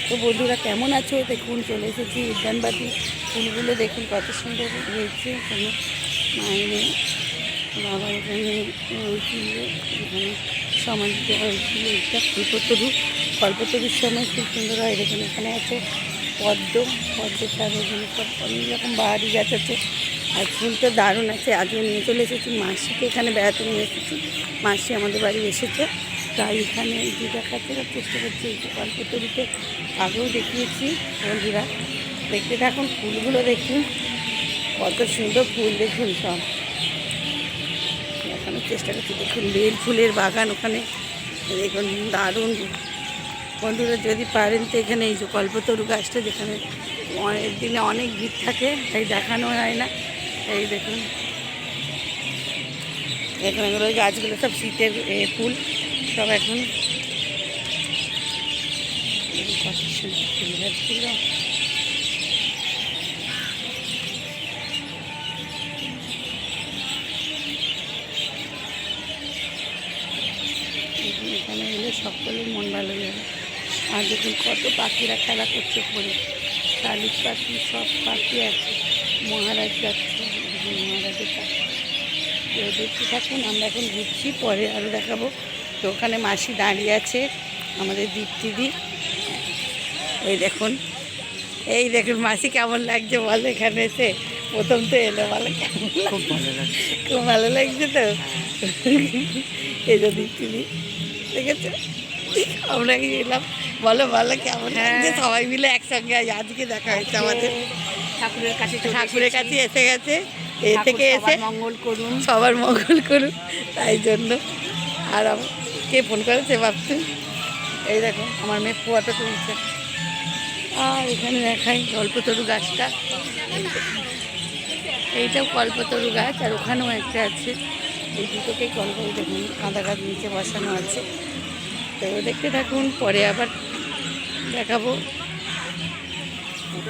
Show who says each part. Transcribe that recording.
Speaker 1: তো বন্ধুরা কেমন আছো? দেখুন চলে এসেছি উদ্যানবাটি। ফুলগুলো দেখুন কত সুন্দর হয়েছে। এখানে মাইনে বাবা এখানে হয়েছিল, এখানে সমাধি দেওয়া হয়েছিল। এটা কল্পতরুর সময় খুব সুন্দর হয়। দেখুন এখানে আছে পদ্মের চারা, এখানে সব অনেক রকম বাহারি গাছ আছে। আর ফুল তো দারুণ আছে। আজকে নিয়ে চলে এসেছি মাসিকে, এখানে বেড়াতে নিয়ে এসেছি। মাসি আমাদের বাড়ি এসেছে, তাই এখানে এই যে দেখাতে চেষ্টা করছি। এই যে কল্পতরুতে আগেও দেখিয়েছি। বন্ধুরা দেখতে থাকুন, ফুলগুলো দেখুন কত সুন্দর ফুল। দেখুন সব দেখানোর চেষ্টা করছি। দেখুন বেল ফুলের বাগান ওখানে, দেখুন দারুণ। বন্ধুরা যদি পারেন তো এখানে এই যে কল্পতরু গাছটা, যেখানে অনেক দিনে অনেক ভিড় থাকে তাই দেখানো হয় না। এই দেখুন এখানে ওই গাছগুলো সব শীতের ফুল সব। এখন কত সুন্দর ফুল গাছগুলো। এখানে এলে সকলের মন ভালো যাবে। আর দেখুন কত পাখিরা খেলা করছে পরে, শালিক পাখি সব পাখি আছে। মহারাজ যাচ্ছে, মহারাজের পাখি। তো দেখতে থাকুন, আমরা এখন ঘুরছি, পরে আরও দেখাবো। তো ওখানে মাসি দাঁড়িয়ে আছে, আমাদের দীপ্তিদি। ওই দেখুন, এই দেখুন মাসি কেমন লাগছে বলো এখানে এসে? প্রথম তো এলো, বলো কেমন?
Speaker 2: খুব ভালো লাগছে।
Speaker 1: খুব ভালো লাগছে তো। এই যে দীপ্তিদি দেখেছো, আমরা এলাম। বলো বলো কেমন লাগছে? সবাই মিলে একসঙ্গে আজকে দেখা হয়েছে আমাদের। ঠাকুরের কাছে এসে গেছে, এ থেকে এসে
Speaker 2: মঙ্গল করুন,
Speaker 1: সবার মঙ্গল করুন, তাই জন্য। আর কে ফোন করেছে ভাবছেন? এই দেখো আমার মেয়ে ফোয়াটা তুলছে। আর এখানে দেখাই কল্পতরু গাছটা, এইটাও কল্পতরু গাছ, আর ওখানেও একটা আছে। এই দুটোকেই দেখুন আদা গাছ নিচে বসানো আছে। তো দেখতে থাকুন, পরে আবার দেখাবো।